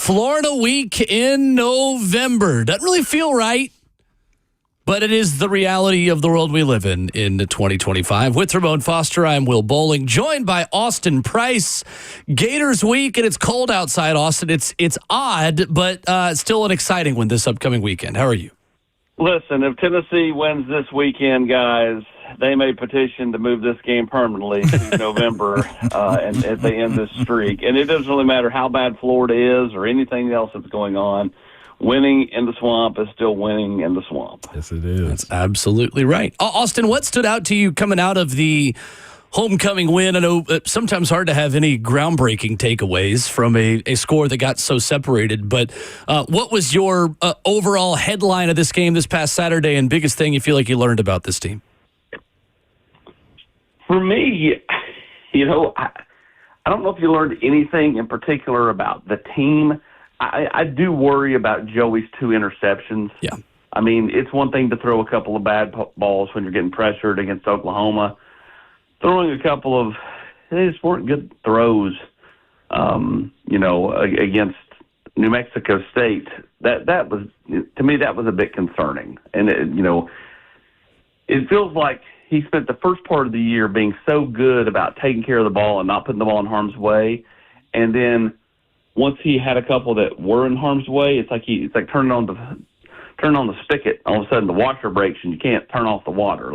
Florida week in November. Doesn't really feel right, but it is the reality of the world we live in 2025. With Ramon Foster, I'm Will Bowling, joined by Austin Price. Gators week, and it's cold outside, Austin. It's odd, but still an exciting one this upcoming weekend. How are you? Listen, if Tennessee wins this weekend, guys, they may petition to move this game permanently to November and if they end this streak. And it doesn't really matter how bad Florida is or anything else that's going on. Winning in the swamp is still winning in the swamp. Yes, it is. That's absolutely right. Austin, what stood out to you coming out of the homecoming win? I know it's sometimes hard to have any groundbreaking takeaways from a score that got so separated, but what was your overall headline of this game this past Saturday and biggest thing you feel like you learned about this team? For me, I don't know if you learned anything in particular about the team. I do worry about Joey's 2 interceptions. Yeah. I mean, it's one thing to throw a couple of bad balls when you're getting pressured against Oklahoma. Throwing a couple of, they just weren't good throws, against New Mexico State. That was, to me, that was a bit concerning. And, it feels like he spent the first part of the year being so good about taking care of the ball and not putting the ball in harm's way. And then once he had a couple that were in harm's way, it's like turning on the spigot. All of a sudden the washer breaks and you can't turn off the water.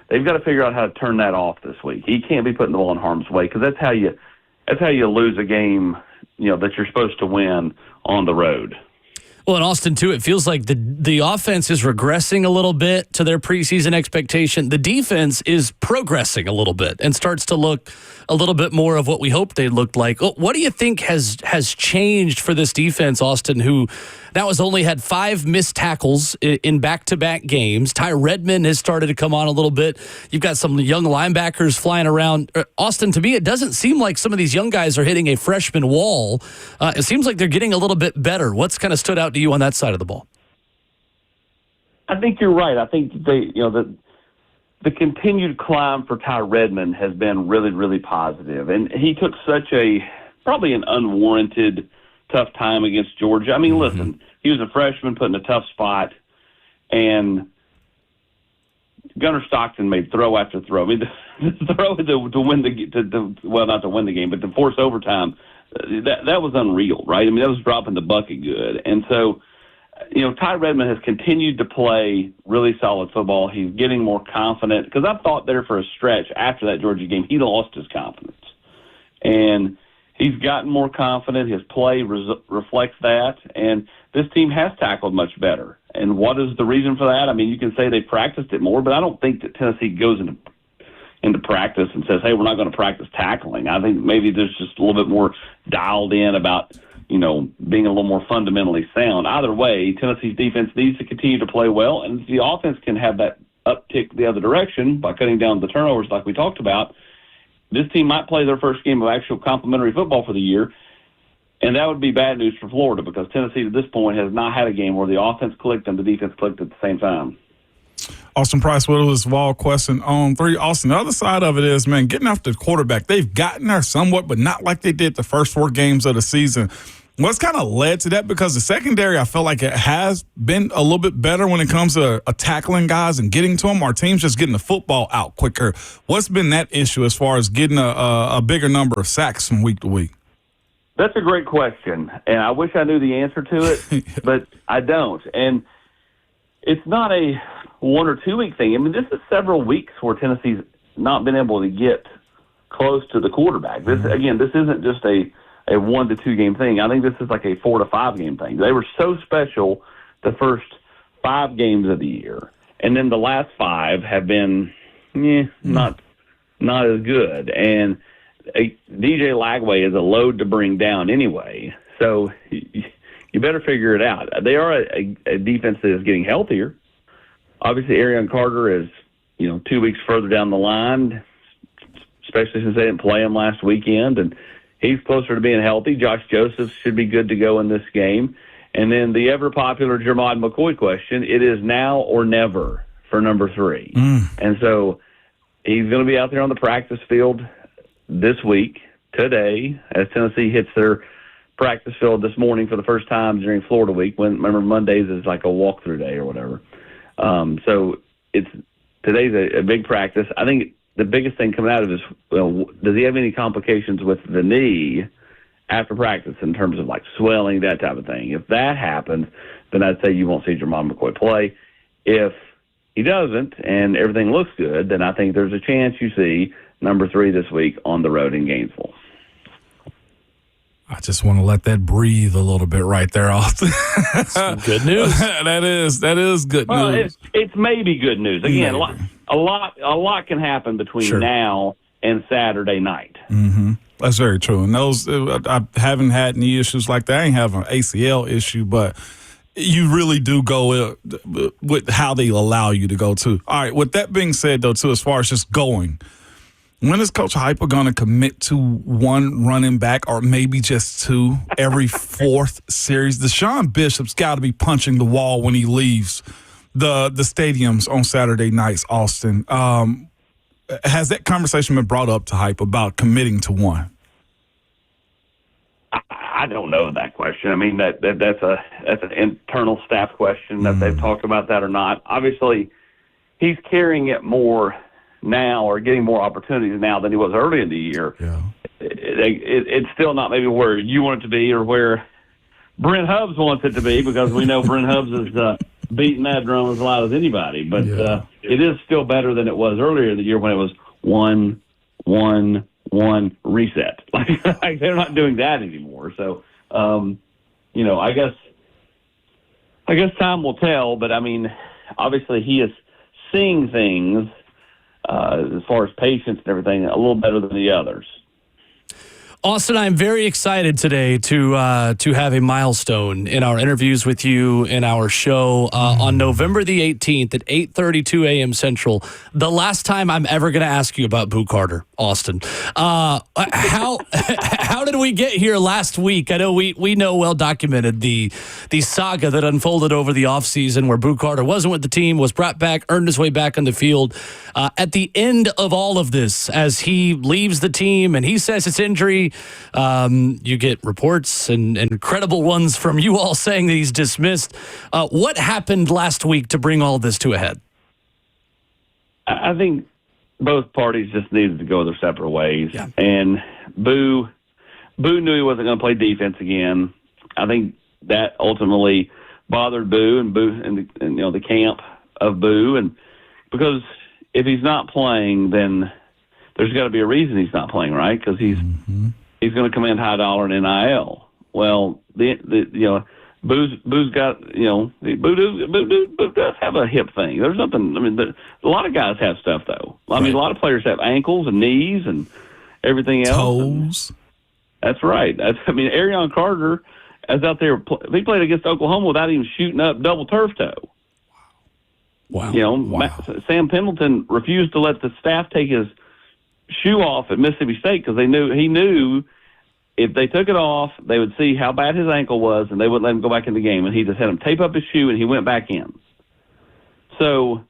They've got to figure out how to turn that off this week. He can't be putting the ball in harm's way because that's how you lose a game, that you're supposed to win on the road. Well, in Austin, too, it feels like the offense is regressing a little bit to their preseason expectation. The defense is progressing a little bit and starts to look a little bit more of what we hoped they looked like. What do you think has changed for this defense, Austin, who now has only had 5 missed tackles in back-to-back games? Ty Redmond has started to come on a little bit. You've got some young linebackers flying around. Austin, to me, it doesn't seem like some of these young guys are hitting a freshman wall. It seems like they're getting a little bit better. What's kind of stood out to you on that side of the ball? I think you're right. I think the continued climb for Ty Redmond has been really, really positive. And he took probably an unwarranted tough time against Georgia. I mean, listen, he was a freshman put in a tough spot, and Gunnar Stockton made throw after throw. I mean, the throw to win not to win the game, but to force overtime, that was unreal, right? I mean, that was dropping the bucket good. And so, Ty Redmond has continued to play really solid football. He's getting more confident because I thought there for a stretch after that Georgia game, he lost his confidence. And he's gotten more confident. His play reflects that. And this team has tackled much better. And what is the reason for that? I mean, you can say they practiced it more, but I don't think that Tennessee goes into practice and says, hey, we're not going to practice tackling. I think maybe there's just a little bit more dialed in about being a little more fundamentally sound. Either way, Tennessee's defense needs to continue to play well, and if the offense can have that uptick the other direction by cutting down the turnovers like we talked about, this team might play their first game of actual complimentary football for the year, and that would be bad news for Florida because Tennessee at this point has not had a game where the offense clicked and the defense clicked at the same time. Austin Price with us, VolQuest's on 3. Austin, the other side of it is, man, getting after the quarterback. They've gotten there somewhat, but not like they did the first 4 games of the season. What's kind of led to that? Because the secondary, I felt like it has been a little bit better when it comes to tackling guys and getting to them. Our team's just getting the football out quicker. What's been that issue as far as getting a bigger number of sacks from week to week? That's a great question, and I wish I knew the answer to it, but I don't. And it's not a 1 or 2 week thing. I mean, this is several weeks where Tennessee's not been able to get close to the quarterback. This isn't just a 1 to 2 game thing. I think this is like a 4 to 5 game thing. They were so special the first 5 games of the year, and then the last 5 have been not as good. And DJ Lagway is a load to bring down anyway, so you better figure it out. They are a defense that is getting healthier. Obviously, Bru Carter is 2 weeks further down the line, especially since they didn't play him last weekend, and he's closer to being healthy. Josh Joseph should be good to go in this game. And then the ever-popular Jermod McCoy question, it is now or never for number 3. And so he's going to be out there on the practice field this week, today, as Tennessee hits their practice field this morning for the first time during Florida week. Remember, Mondays is like a walkthrough day or whatever. So today's a big practice. I think the biggest thing coming out of it is, does he have any complications with the knee after practice in terms of like swelling, that type of thing? If that happens, then I'd say you won't see Jermod McCoy play. If he doesn't and everything looks good, then I think there's a chance you see number 3 this week on the road in Gainesville. I just want to let that breathe a little bit right there, Austin. Good news. That is good news. It's maybe good news. Again, a lot can happen between now and Saturday night. Mm-hmm. That's very true. And those, I haven't had any issues like that. I ain't have an ACL issue, but you really do go with how they allow you to go too. All right. With that being said, though, too, as far as just going, when is Coach Hyper going to commit to one running back or maybe just 2 every 4th series? Deshaun Bishop's got to be punching the wall when he leaves the stadiums on Saturday nights, Austin. Has that conversation been brought up to Hype about committing to one? I don't know that question. I mean, that's an internal staff question that they've talked about that or not. Obviously, he's carrying it more now or getting more opportunities now than he was early in the year. Yeah. It's still not maybe where you want it to be or where Brent Hubbs wants it to be, because we know Brent Hubbs is beating that drum as loud as anybody. But it is still better than it was earlier in the year when it was 1, 1, 1 reset. Like they're not doing that anymore. So, I guess time will tell. But I mean, obviously he is seeing things as far as patience and everything a little better than the others. Austin, I'm very excited today to have a milestone in our interviews with you in our show on November the 18th at 8:32 a.m. Central. The last time I'm ever going to ask you about Bru Carter, Austin. How did we get here last week? I know we know well documented the saga that unfolded over the offseason where Bru Carter wasn't with the team, was brought back, earned his way back on the field. At the end of all of this, as he leaves the team and he says it's injury, you get reports and credible ones from you all saying that he's dismissed. What happened last week to bring all this to a head? I think both parties just needed to go their separate ways. Yeah. And Boo knew he wasn't going to play defense again. I think that ultimately bothered Boo and the camp of Boo, and because if he's not playing, then there's got to be a reason he's not playing, right? Because he's going to command high dollar in NIL. Well, Boo's got, Boo does have a hip thing. There's nothing. I mean, a lot of guys have stuff though. I mean, a lot of players have ankles and knees and everything else. Toes. That's right. Arion Carter is out there. He played against Oklahoma without even shooting up double turf toe. Wow. Sam Pendleton refused to let the staff take his shoe off at Mississippi State because he knew if they took it off, they would see how bad his ankle was, and they wouldn't let him go back in the game. And he just had him tape up his shoe, and he went back in. So,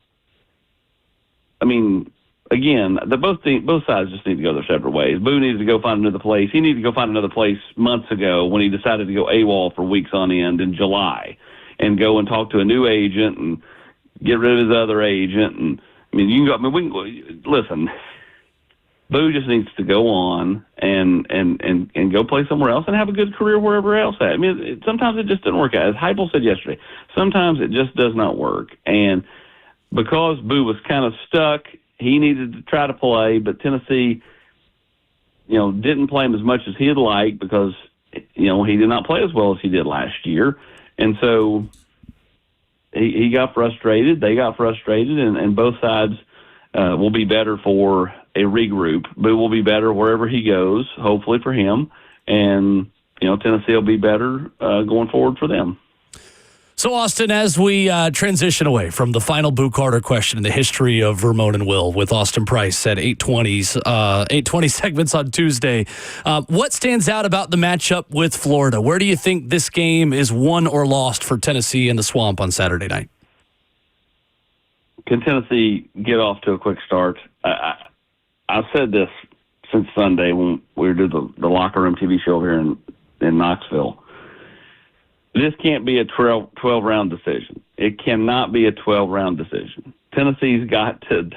I mean, again, both sides just need to go their separate ways. Boo needs to go find another place. He needed to go find another place months ago when he decided to go AWOL for weeks on end in July and go and talk to a new agent and get rid of his other agent. And listen. Boo just needs to go on and go play somewhere else and have a good career wherever else at. I mean, sometimes it just doesn't work out. As Heupel said yesterday, sometimes it just does not work. And because Boo was kind of stuck, he needed to try to play, but Tennessee, didn't play him as much as he'd like because, he did not play as well as he did last year. And so he got frustrated. They got frustrated, and both sides will be better for a regroup. Boo will be better wherever he goes, hopefully for him. And, Tennessee will be better going forward for them. So, Austin, as we transition away from the final Bru Carter question in the history of Vermont and Will with Austin Price at 8:20 segments on Tuesday, what stands out about the matchup with Florida? Where do you think this game is won or lost for Tennessee in the Swamp on Saturday night? Can Tennessee get off to a quick start? I've said this since Sunday when we were doing the Locker Room TV show here in Knoxville. This can't be a 12-round decision. It cannot be a 12-round decision. Tennessee's got to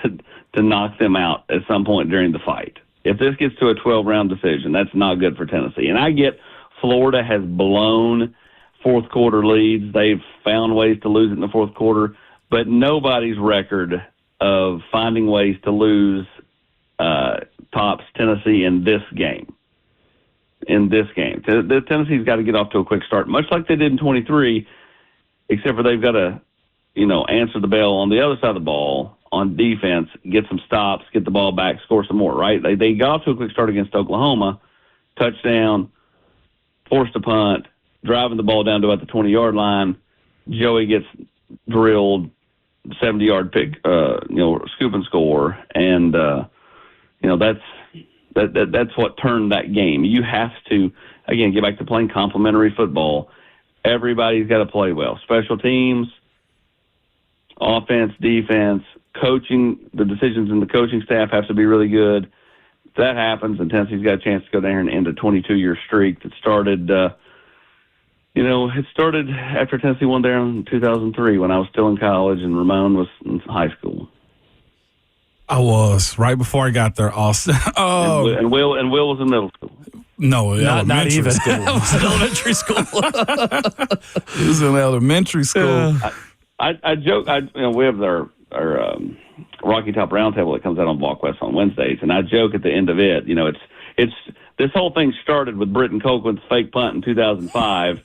knock them out at some point during the fight. If this gets to a 12-round decision, that's not good for Tennessee. And I get Florida has blown fourth-quarter leads. They've found ways to lose it in the fourth quarter, but nobody's record of finding ways to lose tops Tennessee in this game. Tennessee's got to get off to a quick start, much like they did in 23, except for they've got to, answer the bell on the other side of the ball on defense, get some stops, get the ball back, score some more, right? They got off to a quick start against Oklahoma, touchdown, forced a punt, driving the ball down to about the 20-yard line. Joey gets drilled, 70-yard pick, scoop and score, and that's what turned that game. You have to, again, get back to playing complementary football. Everybody's got to play well. Special teams, offense, defense, coaching, the decisions in the coaching staff have to be really good. If that happens, and Tennessee's got a chance to go down here and end a 22-year streak that started, it started after Tennessee won there in 2003 when I was still in college and Ramon was in high school. I was right before I got there, Austin. And Will was in middle school. No, not even. School. That was in elementary school. He was in elementary school. I joke. We have our Rocky Top Roundtable that comes out on VolQuest's on Wednesdays, and I joke at the end of it. It's this whole thing started with Britton Colquitt's fake punt in 2005.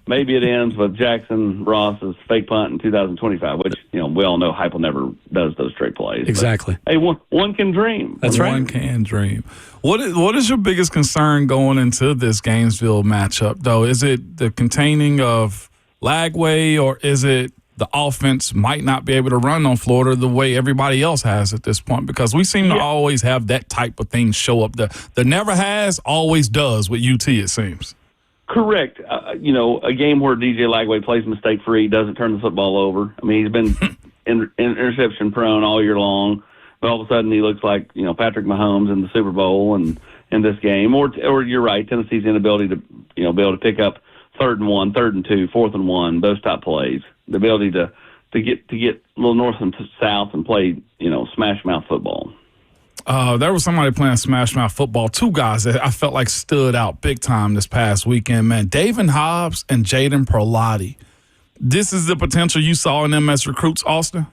Maybe it ends with Jackson Ross's fake punt in 2025, which we all know Heupel never does those straight plays. Exactly. But, hey, one can dream. That's right. One can dream. What is your biggest concern going into this Gainesville matchup, though? Is it the containing of Lagway, or is it the offense might not be able to run on Florida the way everybody else has at this point? Because we seem to always have that type of thing show up. The never has, always does with UT, it seems. Correct. A game where DJ Lagway plays mistake-free, doesn't turn the football over. I mean, he's been interception-prone all year long, but all of a sudden he looks like, Patrick Mahomes in the Super Bowl and in this game. Or you're right, Tennessee's inability to, be able to pick up 3rd and 1, 3rd and 2, 4th and 1, those type plays. The ability to get a little north and south and play, smash mouth football. There was somebody playing smash mouth football. Two guys that I felt like stood out big time this past weekend, man. David Hobbs and Jaden Perlotti. This is the potential you saw in them as recruits, Austin?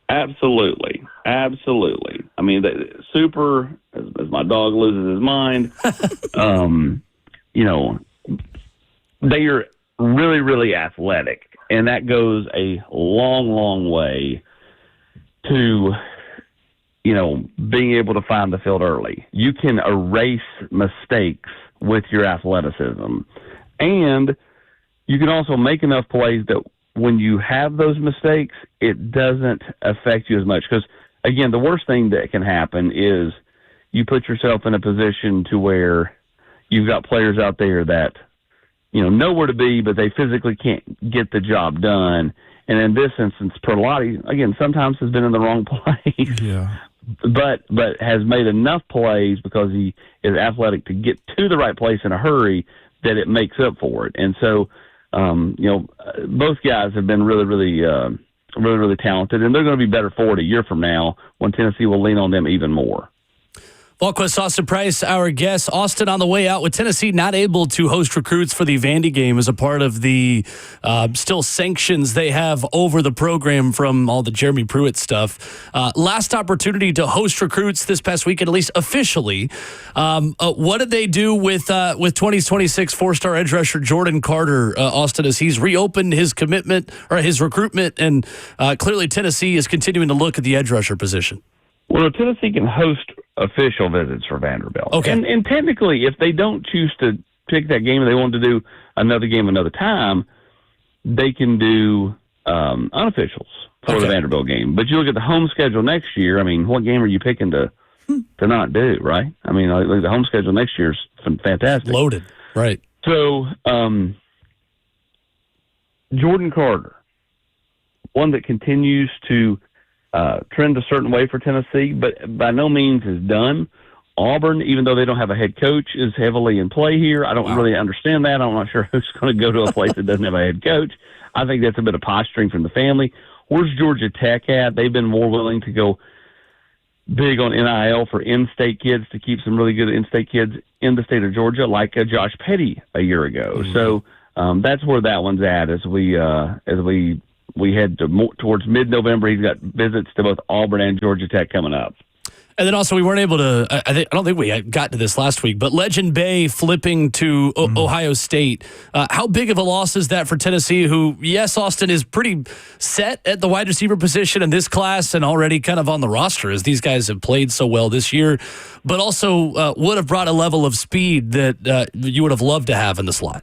Absolutely. I mean, super, as my dog loses his mind, they are really, really athletic, and that goes a long, long way to, being able to find the field early. You can erase mistakes with your athleticism, and you can also make enough plays that when you have those mistakes, it doesn't affect you as much. Because, again, the worst thing that can happen is you put yourself in a position to where you've got players out there that know where to be, but they physically can't get the job done. And in this instance, Perlotti, again, sometimes has been in the wrong place, but has made enough plays because he is athletic to get to the right place in a hurry that it makes up for it. And so, both guys have been really, really, really, really talented, and they're going to be better for it a year from now when Tennessee will lean on them even more. VolQuest's Austin Price, our guest. Austin, on the way out with Tennessee not able to host recruits for the Vandy game as a part of the still sanctions they have over the program from all the Jeremy Pruitt stuff. Last opportunity to host recruits this past weekend, at least officially. What did they do with 2026 four-star edge rusher Jordan Carter, Austin, as he's reopened his commitment or his recruitment, and clearly Tennessee is continuing to look at the edge rusher position? Well, Tennessee can host official visits for Vanderbilt. Okay. And technically, if they don't choose to pick that game and they want to do another game another time, they can do unofficials for the Vanderbilt game. But you look at the home schedule next year, I mean, what game are you picking to not do, right? I mean, like the home schedule next year is fantastic. Loaded, right. So, Jordan Carter, one that continues to trend a certain way for Tennessee, but by no means is done Auburn, even though they don't have a head coach, is heavily in play here. I don't really understand that. I'm not sure who's going to go to a place that doesn't have a head coach. I think that's a bit of posturing from the family. Where's Georgia Tech at? They've been more willing to go big on NIL for in-state kids to keep some really good in-state kids in the state of Georgia, like Josh Petty a year ago. Mm-hmm. So that's where that one's at as we head towards mid-November. He's got visits to both Auburn and Georgia Tech coming up. And then also we weren't able to, I don't think we got to this last week, but Legend Bay flipping to Ohio State. How big of a loss is that for Tennessee, who, yes, Austin, is pretty set at the wide receiver position in this class and already kind of on the roster as these guys have played so well this year, but also would have brought a level of speed that you would have loved to have in the slot?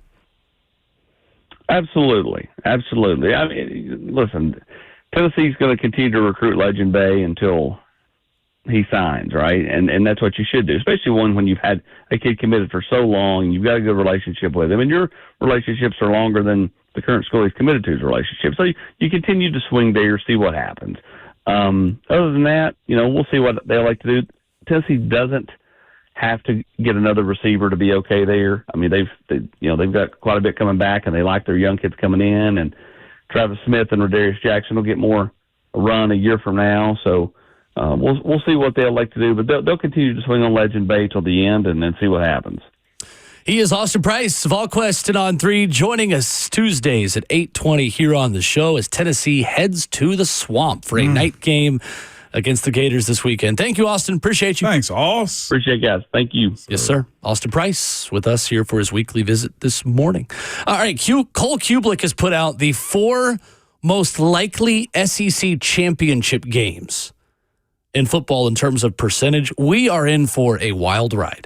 Absolutely. Absolutely. I mean, listen, Tennessee's going to continue to recruit Legend Bay until he signs, right? And that's what you should do, especially when you've had a kid committed for so long. You've got a good relationship with him, and your relationships are longer than the current school he's committed to's relationship. So you continue to swing there, see what happens. Other than that, we'll see what they like to do. Tennessee doesn't have to get another receiver to be okay there. I mean, they've got quite a bit coming back, and they like their young kids coming in. And Travis Smith and Rodarius Jackson will get more run a year from now. So. We'll see what they'll like to do, but they'll continue to swing on Legend Bay till the end and then see what happens. He is Austin Price of VolQuest's On 3, joining us Tuesdays at 8:20 here on the show as Tennessee heads to the Swamp for a night game against the Gators this weekend. Thank you, Austin. Appreciate you. Thanks, Austin. Appreciate it, guys. Thank you. Yes, sir. Austin Price with us here for his weekly visit this morning. All right, Cole Kublik has put out the 4 most likely SEC championship games in football in terms of percentage. We are in for a wild ride.